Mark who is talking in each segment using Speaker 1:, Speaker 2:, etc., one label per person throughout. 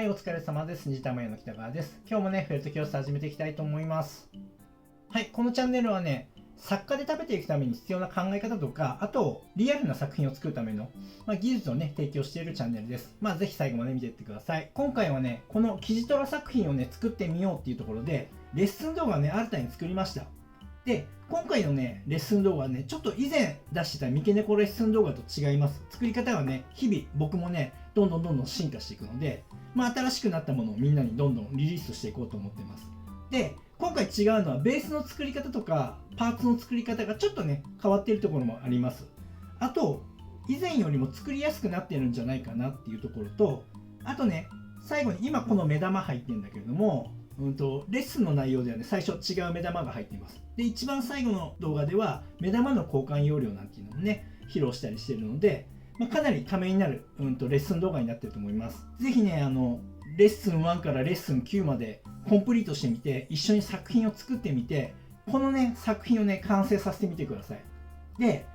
Speaker 1: はい、お疲れ様です。二玉屋の北川です。今日もね、フェルト教室始めていきたいと思います。はい、このチャンネルはね、作家で食べていくために必要な考え方とか、あと、リアルな作品を作るための、技術をね、提供しているチャンネルです。ぜひ最後まで見ていってください。今回はね、このキジトラ作品をね、作ってみようっていうところで、レッスン動画をね、新たに作りました。で、今回のね、レッスン動画はね、ちょっと以前出してた三毛猫レッスン動画と違います。作り方はね、日々僕もね、どんどん進化していくので、新しくなったものをみんなにどんどんリリースしていこうと思ってます。で、今回違うのはベースの作り方とかパーツの作り方がちょっとね、変わっているところもあります。あと、以前よりも作りやすくなってるんじゃないかなっていうところと、あとね、最後に今この目玉入ってるんだけれども、レッスンの内容ではね、最初違う目玉が入っています。で、一番最後の動画では目玉の交換容量なんていうのもね、披露したりしているので、かなりためになる、レッスン動画になっていると思います。ぜひね、レッスン1からレッスン9までコンプリートしてみて、一緒に作品を作ってみて、このね、作品をね、完成させてみてください。で、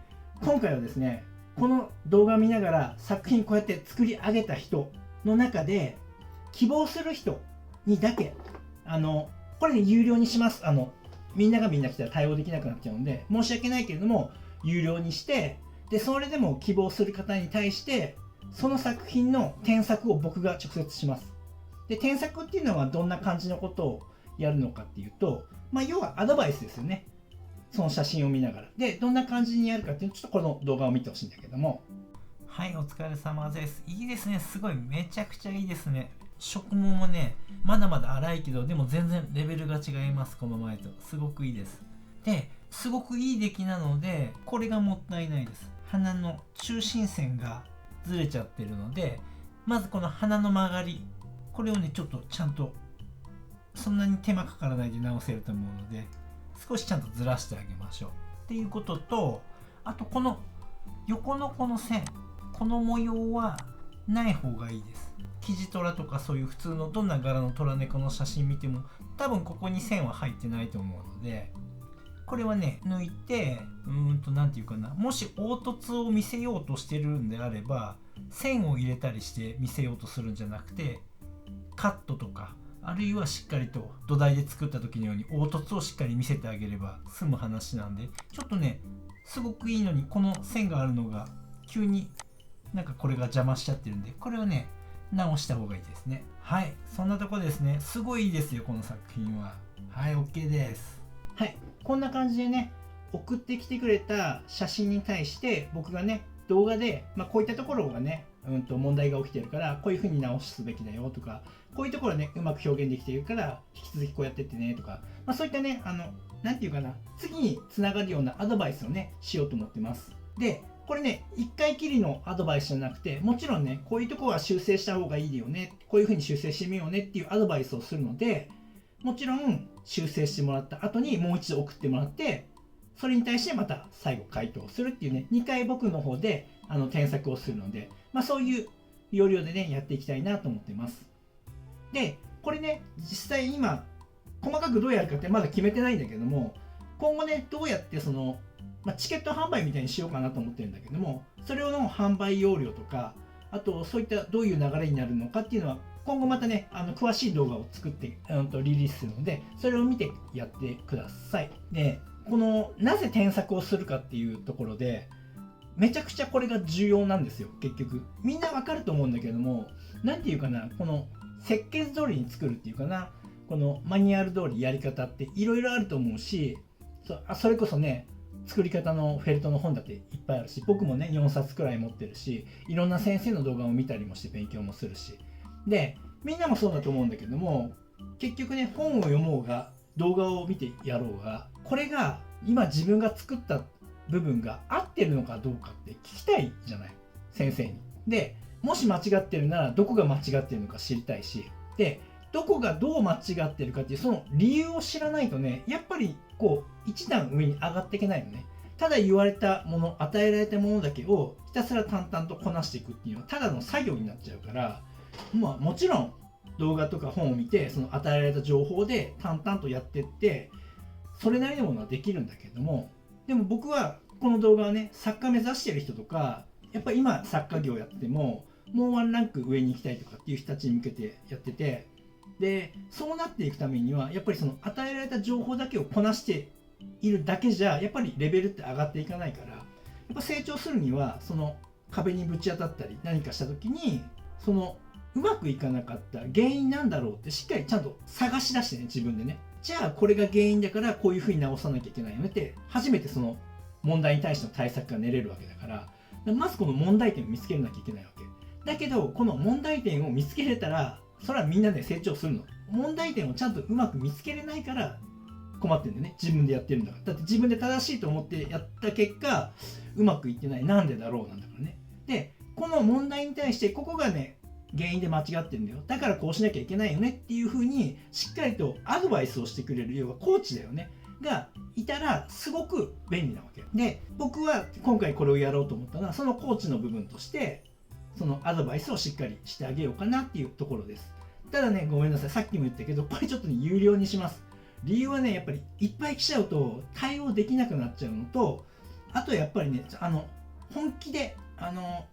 Speaker 1: 今回はですね、この動画を見ながら作品こうやって作り上げた人の中で、希望する人にだけ、これね、有料にします。みんながみんな来たら対応できなくなっちゃうので、申し訳ないけれども、有料にして、で、それでも希望する方に対して、その作品の添削を僕が直接します。で、添削っていうのはどんな感じのことをやるのかっていうと、要はアドバイスですよね。その写真を見ながら。で、どんな感じにやるかっていうのをちょっとこの動画を見てほしいんだけども。はい、お疲れ様です。いいですね。すごい、めちゃくちゃいいですね。色毛もね、まだまだ粗いけど、でも全然レベルが違います、この前と。すごくいいです。で、すごくいい出来なので、これがもったいないです。鼻の中心線がずれちゃってるので、まずこの鼻の曲がり、これをね、ちょっとちゃんと、そんなに手間かからないで直せると思うので、少しちゃんとずらしてあげましょう。っていうことと、あとこの横のこの線、この模様はない方がいいです。キジトラとかそういう普通のどんな柄のトラ猫の写真見ても多分ここに線は入ってないと思うので、これはね抜いて、なんていうかな、もし凹凸を見せようとしてるんであれば線を入れたりして見せようとするんじゃなくて、カットとかあるいはしっかりと土台で作った時のように凹凸をしっかり見せてあげれば済む話なんで、ちょっとねすごくいいのにこの線があるのが急になんかこれが邪魔しちゃってるんで、これをね直した方がいいですね。はい、そんなとこですね。すごいいいですよ、この作品は。はい、OK です。はい、こんな感じでね、送ってきてくれた写真に対して僕がね、動画で、こういったところがね、問題が起きてるから、こういう風に直すべきだよとか、こういうところね、うまく表現できているから、引き続きこうやってってねとか、そういったね、なんていうかな、次につながるようなアドバイスをね、しようと思ってます。で、これね、一回きりのアドバイスじゃなくて、もちろんね、こういうところは修正した方がいいよね、こういう風に修正してみようねっていうアドバイスをするので、もちろん修正してもらった後にもう一度送ってもらって、それに対してまた最後回答するっていうね、2回僕の方で添削をするので、そういう要領でね、やっていきたいなと思ってます。で、これね、実際今、細かくどうやるかってまだ決めてないんだけども、今後ね、どうやってその、チケット販売みたいにしようかなと思ってるんだけども、それの販売要領とか、あとそういったどういう流れになるのかっていうのは、今後またね、詳しい動画を作って、リリースするので、それを見てやってください。で、この、なぜ添削をするかっていうところで、めちゃくちゃこれが重要なんですよ、結局。みんなわかると思うんだけども、なんていうかな、この設計図通りに作るっていうかな、このマニュアル通りやり方っていろいろあると思うし、それこそね、作り方のフェルトの本だっていっぱいあるし、僕もね4冊くらい持ってるし、いろんな先生の動画を見たりもして勉強もするし、でみんなもそうだと思うんだけども、結局ね、本を読もうが動画を見てやろうが、これが今自分が作った部分が合ってるのかどうかって聞きたいじゃない、先生に。でもし間違ってるならどこが間違ってるのか知りたいし、でどこがどう間違ってるかっていうその理由を知らないとね、やっぱりこう一段上に上がっていけないのね。ただ言われたもの、与えられたものだけをひたすら淡々とこなしていくっていうのはただの作業になっちゃうから、もちろん動画とか本を見てその与えられた情報で淡々とやってってそれなりのものはできるんだけども、でも僕はこの動画はね、作家目指してる人とか、やっぱり今作家業やってももうワンランク上に行きたいとかっていう人たちに向けてやってて、でそうなっていくためにはやっぱりその与えられた情報だけをこなしているだけじゃやっぱりレベルって上がっていかないから、やっぱ成長するにはその壁にぶち当たったり何かした時にそのうまくいかなかった原因なんだろうってしっかりちゃんと探し出してね、自分でね、じゃあこれが原因だからこういうふうに直さなきゃいけないよねって初めてその問題に対しての対策が練れるわけだから、まずこの問題点を見つけなきゃいけないわけだけど、この問題点を見つけれたらそれはみんなで成長するの。問題点をちゃんとうまく見つけれないから困ってるんだよね、自分でやってるんだから。だって自分で正しいと思ってやった結果うまくいってない、なんでだろうなんだからね。でこの問題に対してここがね原因で間違ってるんだよ、だからこうしなきゃいけないよねっていう風にしっかりとアドバイスをしてくれる、要はコーチだよねがいたらすごく便利なわけで、僕は今回これをやろうと思ったのはそのコーチの部分としてそのアドバイスをしっかりしてあげようかなっていうところです。ただね、ごめんなさい、さっきも言ったけどこれちょっと、ね、有料にします。理由はね、やっぱりいっぱい来ちゃうと対応できなくなっちゃうのと、あとやっぱりね、本気で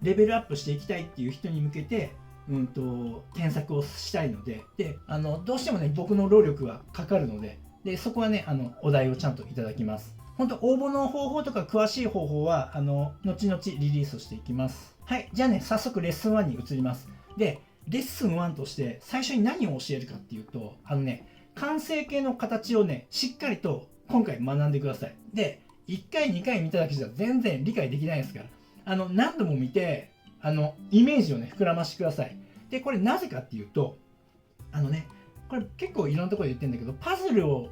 Speaker 1: レベルアップしていきたいっていう人に向けて検索をしたいので、どうしてもね僕の労力はかかるので、そこはねお題をちゃんといただきます。本当応募の方法とか詳しい方法は後々リリースしていきます。はい、じゃあね早速レッスン1に移ります。でレッスン1として最初に何を教えるかっていうと完成形の形をねしっかりと今回学んでください。で1回2回見ただけじゃ全然理解できないですから、何度も見てイメージをね膨らましてください。でこれなぜかっていうとこれ結構いろんなところで言ってるんだけど、パズルを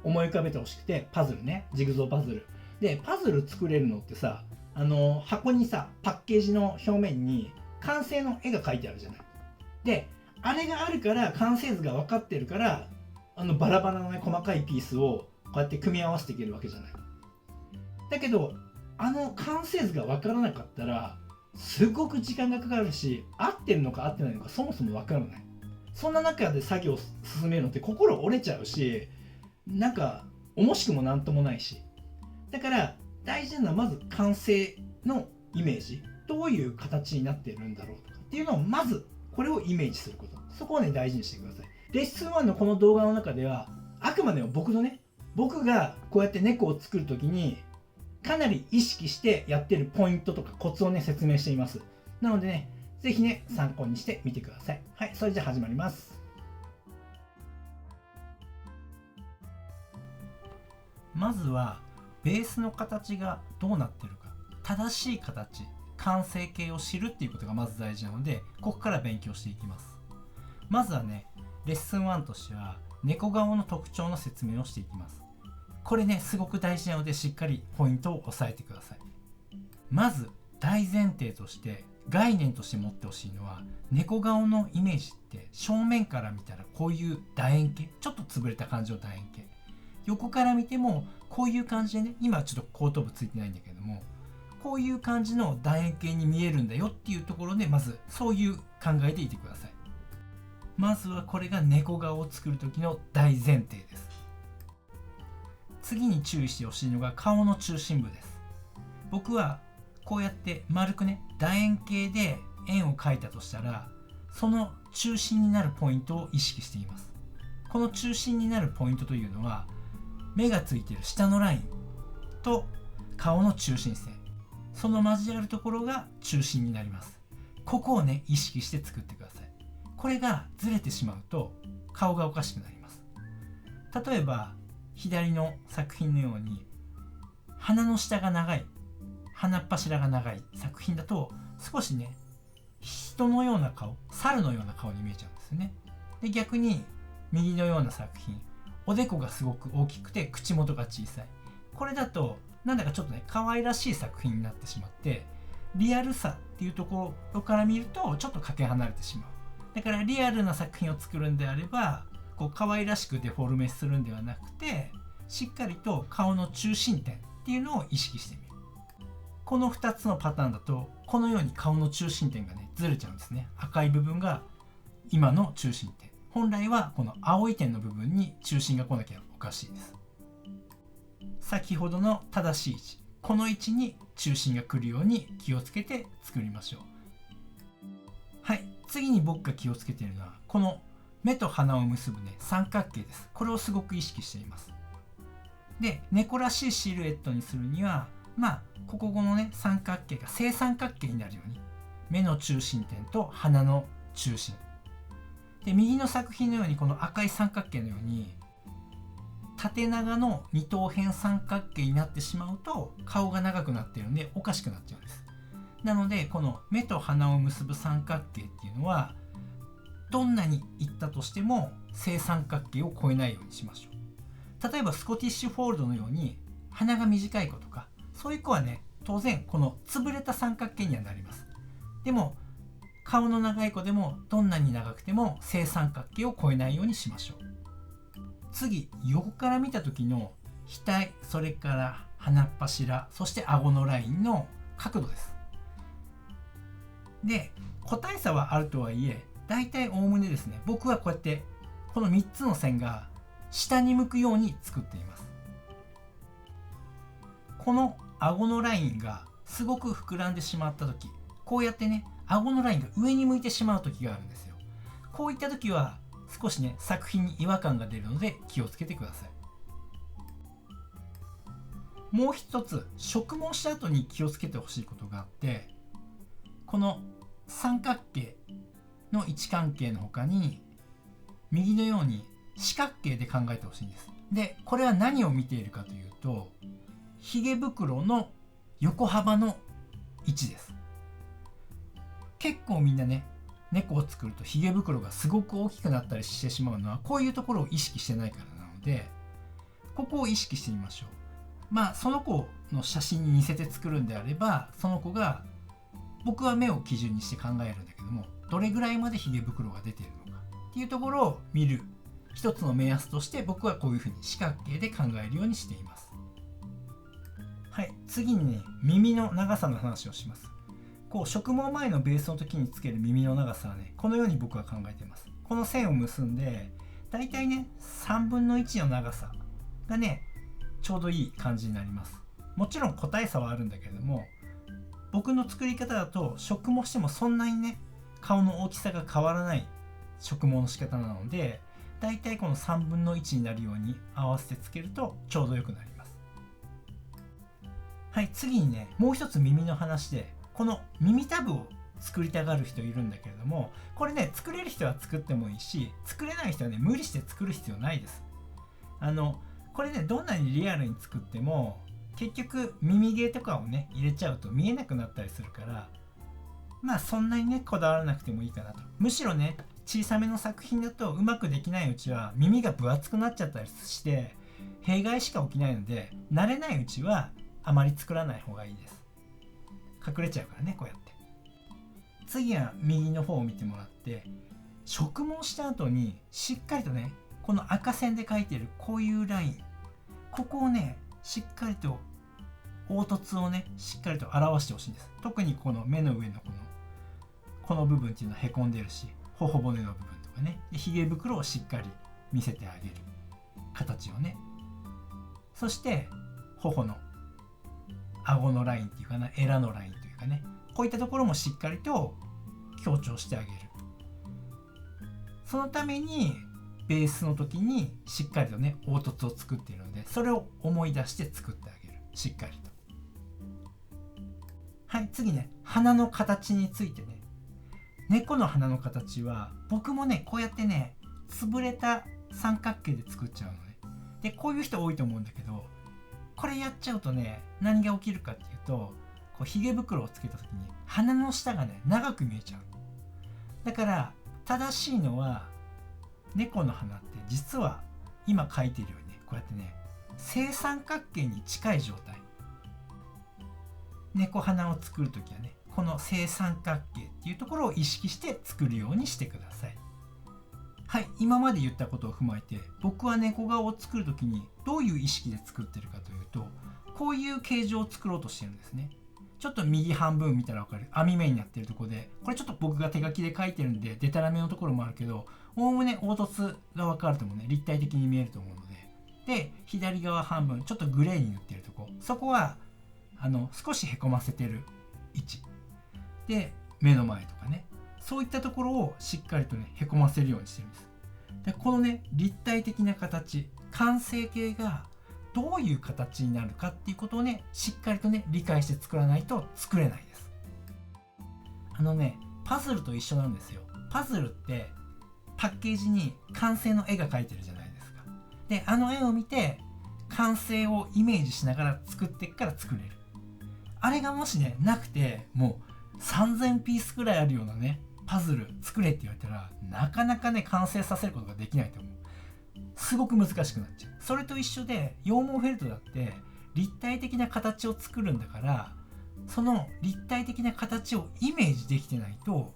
Speaker 1: 思い浮かべてほしくて、パズルね、ジグゾーパズルでパズル作れるのってさ、箱にさパッケージの表面に完成の絵が描いてあるじゃない。であれがあるから完成図が分かってるから、バラバラのね細かいピースをこうやって組み合わせていけるわけじゃない。だけど完成図が分からなかったらすごく時間がかかるし、合ってるのか合ってないのかそもそも分からない。そんな中で作業を進めるのって心折れちゃうし、なんか面しくもなんともないし、だから大事なのはまず完成のイメージ、どういう形になってるんだろうとかっていうのをまずこれをイメージすること、そこをね大事にしてください。レッスン1のこの動画の中ではあくまでも僕がこうやって猫を作るときにかなり意識してやってるポイントとかコツをね説明しています。なのでねぜひね参考にしてみてください。はい、それじゃあ始まります。まずはベースの形がどうなってるか、正しい形、完成形を知るっていうことがまず大事なので、ここから勉強していきます。まずはねレッスン1としては猫顔の特徴の説明をしていきます。これねすごく大事なのでしっかりポイントを押さえてください。まず大前提として概念として持ってほしいのは、猫顔のイメージって正面から見たらこういう楕円形、ちょっと潰れた感じの楕円形、横から見てもこういう感じでね、今はちょっと後頭部ついてないんだけどもこういう感じの楕円形に見えるんだよっていうところで、まずそういう考えでいてください。まずはこれが猫顔を作る時の大前提です。次に注意してほしいのが顔の中心部です。僕はこうやって丸くね楕円形で円を描いたとしたら、その中心になるポイントを意識しています。この中心になるポイントというのは、目がついている下のラインと顔の中心線、その交わるところが中心になります。ここをね意識して作ってください。これがずれてしまうと顔がおかしくなります。例えば左の作品のように鼻の下が長い、鼻っ柱が長い作品だと少しね人のような顔、猿のような顔に見えちゃうんですよね。で逆に右のような作品、おでこがすごく大きくて口元が小さい、これだとなんだかちょっとね可愛らしい作品になってしまって、リアルさっていうところから見るとちょっとかけ離れてしまう。だからリアルな作品を作るんであれば、こう可愛らしくデフォルメするんではなくて、しっかりと顔の中心点っていうのを意識してみる。この2つのパターンだとこのように顔の中心点がねずれちゃうんですね。赤い部分が今の中心点、本来はこの青い点の部分に中心が来なきゃおかしいです。先ほどの正しい位置、この位置に中心が来るように気をつけて作りましょう。はい、次に僕が気をつけているのはこの目と鼻を結ぶね三角形です。これをすごく意識しています。で、猫らしいシルエットにするにはここのね三角形が正三角形になるように、目の中心点と鼻の中心で、右の作品のようにこの赤い三角形のように縦長の二等辺三角形になってしまうと顔が長くなっているのでおかしくなっちゃうんです。なのでこの目と鼻を結ぶ三角形っていうのはどんなにいったとしても正三角形を超えないようにしましょう。例えばスコティッシュフォールドのように鼻が短い子とか、そういう子はね当然この潰れた三角形にはなります。でも顔の長い子でもどんなに長くても正三角形を超えないようにしましょう。次、横から見た時の額、それから鼻っ柱、そして顎のラインの角度です。で、個体差はあるとはいえ、だいたいおおむねですね、僕はこうやってこの3つの線が下に向くように作っています。この顎のラインがすごく膨らんでしまった時、こうやってね顎のラインが上に向いてしまう時があるんですよ。こういった時は少しね作品に違和感が出るので気をつけてください。もう一つ、植毛した後に気をつけてほしいことがあって、この三角形の位置関係の他に右のように四角形で考えてほしいんです。で、これは何を見ているかというと、ひげ袋の横幅の位置です。結構みんなね、猫を作るとひげ袋がすごく大きくなったりしてしまうのはこういうところを意識してないからなので、ここを意識してみましょう。その子の写真に似せて作るんであれば、その子が、僕は目を基準にして考えるんだけども、どれぐらいまでひげ袋が出ているのかっていうところを見る一つの目安として、僕はこういうふうに四角形で考えるようにしています。はい、次にね、耳の長さの話をします。植毛前のベースの時につける耳の長さはね、このように僕は考えています。この線を結んで、だいたいね、3分の1の長さがね、ちょうどいい感じになります。もちろん個体差はあるんだけれども、僕の作り方だと植毛してもそんなにね、顔の大きさが変わらない植毛の仕方なので、だいたいこの3分の1になるように合わせてつけるとちょうどよくなります。はい、次にね、もう一つ耳の話で、この耳たぶを作りたがる人いるんだけれども、これね、作れる人は作ってもいいし、作れない人はね、無理して作る必要ないです。これね、どんなにリアルに作っても結局耳毛とかをね入れちゃうと見えなくなったりするから、そんなにねこだわらなくてもいいかなと。むしろね、小さめの作品だとうまくできないうちは耳が分厚くなっちゃったりして弊害しか起きないので、慣れないうちはあまり作らない方がいいです。隠れちゃうからね、こうやって。次は右の方を見てもらって、植毛した後にしっかりとね、この赤線で描いてるこういうライン、ここをねしっかりと凹凸をねしっかりと表してほしいんです。特にこの目の上のこの部分っていうのはへこんでるし、頬骨の部分とかね、ひげ袋をしっかり見せてあげる形をね。そして頬の顎のラインっていうかな、エラのラインというかね、こういったところもしっかりと強調してあげる。そのためにベースの時にしっかりとね凹凸を作っているので、それを思い出して作ってあげる、しっかりと。はい、次ね、鼻の形についてね。猫の鼻の形は僕もねこうやってね潰れた三角形で作っちゃうのね。で、こういう人多いと思うんだけど、これやっちゃうとね何が起きるかっていうと、ひげ袋をつけた時に鼻の下がね長く見えちゃう。だから正しいのは、猫の鼻って実は今描いてるようにね、こうやってね正三角形に近い状態。猫鼻を作るときはね、この正三角形っていうところを意識して作るようにしてください。はい、今まで言ったことを踏まえて、僕は猫顔を作るときにどういう意識で作ってるかというと、こういう形状を作ろうとしてるんですね。ちょっと右半分見たら分かる網目になってるところで、これちょっと僕が手書きで書いてるんでデタラメのところもあるけど、おおむね凹凸が分かるともね立体的に見えると思うので、で左側半分ちょっとグレーに塗ってるとこ、そこは少しへこませてる位置で、目の前とかね、そういったところをしっかりとね、へこませるようにしてるんです。でこのね、立体的な形、完成形がどういう形になるかっていうことをね、しっかりとね、理解して作らないと作れないです。パズルと一緒なんですよ。パズルってパッケージに完成の絵が描いてるじゃないですか。で、あの絵を見て完成をイメージしながら作っていくから作れる。あれがもしね、なくて、もう3000ピースくらいあるようなね、パズル作れって言われたら、なかなかね、完成させることができないと思う。すごく難しくなっちゃう。それと一緒で、羊毛フェルトだって立体的な形を作るんだから、その立体的な形をイメージできてないと、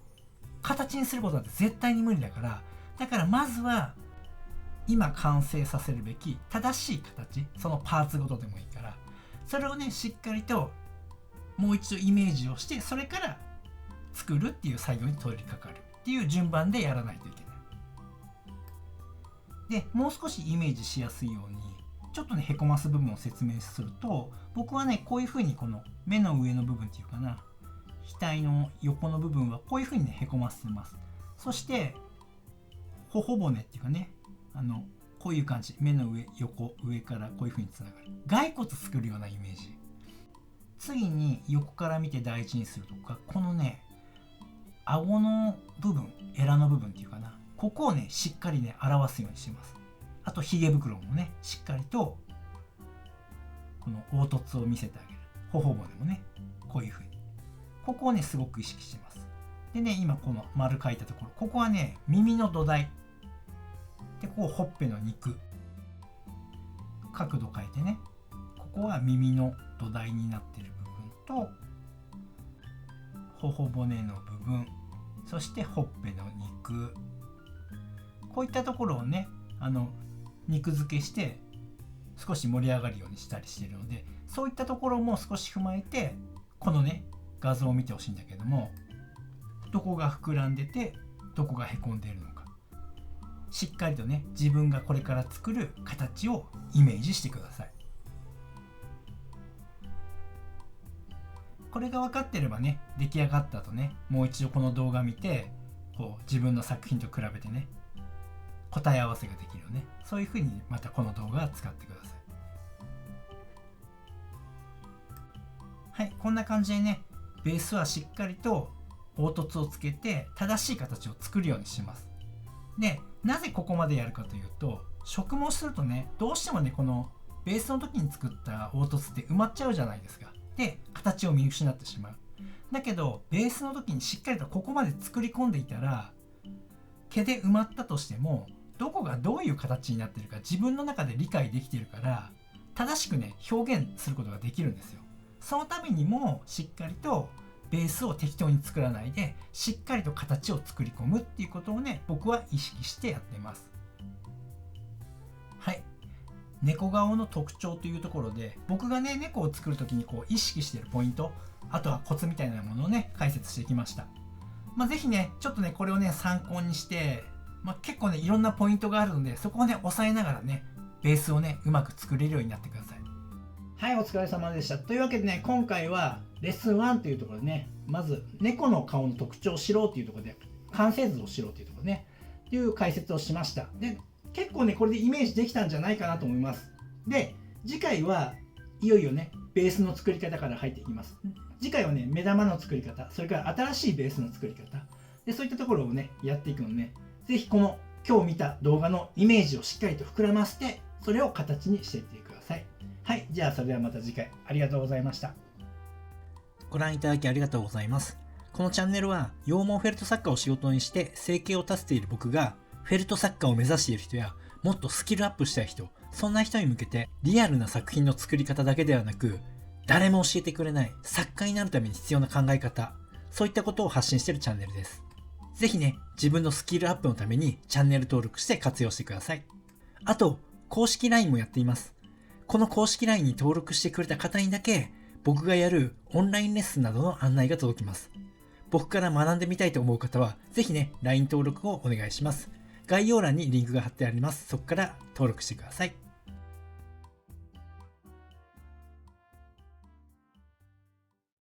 Speaker 1: 形にすることなんて絶対に無理だから、だからまずは今完成させるべき正しい形、そのパーツごとでもいいから、それをね、しっかりともう一度イメージをして、それから作るっていう作業に取り掛かるっていう順番でやらないといけない。で、もう少しイメージしやすいように、ちょっとね、へこます部分を説明すると、僕はね、こういう風にこの目の上の部分っていうかな、額の横の部分はこういう風にね、へこませてます。そして、頬骨っていうかね、こういう感じ。目の上、横、上からこういう風につながる。骸骨作るようなイメージ。次に横から見て大事にするとか、このね、顎の部分、エラの部分っていうかな、ここをね、しっかりね、表すようにします。あと、髭袋もね、しっかりと、この凹凸を見せてあげる。頬骨もね、こういう風に。ここをね、すごく意識してます。でね、今この丸書いたところ、ここはね、耳の土台。で、ここほっぺの肉。角度変えてね、ここは耳の土台になっている部分と、頬骨の部分、そしてほっぺの肉。こういったところをね、肉付けして少し盛り上がるようにしたりしているので、そういったところも少し踏まえて、このね、画像を見てほしいんだけども、どこが膨らんでて、どこがへこんでいるのか。しっかりとね、自分がこれから作る形をイメージしてください。これが分かってればね、出来上がった後ね、もう一度この動画見て、こう自分の作品と比べてね、答え合わせができるよね。そういう風にまたこの動画は使ってください。はい、こんな感じでね、ベースはしっかりと凹凸をつけて正しい形を作るようにします。で、なぜここまでやるかというと、植毛するとね、どうしてもね、このベースの時に作った凹凸って埋まっちゃうじゃないですか。で、形を見失ってしまう。だけど、ベースの時にしっかりとここまで作り込んでいたら、毛で埋まったとしても、どこがどういう形になっているか自分の中で理解できているから、正しくね、表現することができるんですよ。そのためにも、しっかりとベースを適当に作らないで、しっかりと形を作り込むっていうことをね、僕は意識してやってます。はい。猫顔の特徴というところで、僕がね、猫を作るときにこう意識しているポイント、あとはコツみたいなものをね、解説してきました。ぜひね、ちょっとね、これをね、参考にして、結構ね、いろんなポイントがあるので、そこをね、押さえながらね、ベースをね、うまく作れるようになってください。はい、お疲れ様でした。というわけでね、今回はレッスン1というところでね、まず猫の顔の特徴を知ろうというところで、完成図を知ろうというところね、という解説をしました。で、結構ね、これでイメージできたんじゃないかなと思います。で、次回はいよいよね、ベースの作り方から入っていきます。次回はね、目玉の作り方、それから新しいベースの作り方、でそういったところをね、やっていくのでね、ぜひこの今日見た動画のイメージをしっかりと膨らませて、それを形にしていってください。はい、じゃあそれではまた次回ありがとうございました。
Speaker 2: ご覧いただきありがとうございます。このチャンネルは羊毛フェルト作家を仕事にして生計を立てている僕が、フェルト作家を目指している人やもっとスキルアップしたい人、そんな人に向けてリアルな作品の作り方だけではなく、誰も教えてくれない作家になるために必要な考え方、そういったことを発信しているチャンネルです。ぜひね、自分のスキルアップのためにチャンネル登録して活用してください。あと、公式 LINE もやっています。この公式 LINE に登録してくれた方にだけ、僕がやるオンラインレッスンなどの案内が届きます。僕から学んでみたいと思う方は、ぜひね、LINE 登録をお願いします。概要欄にリンクが貼ってあります。そこから登録してください。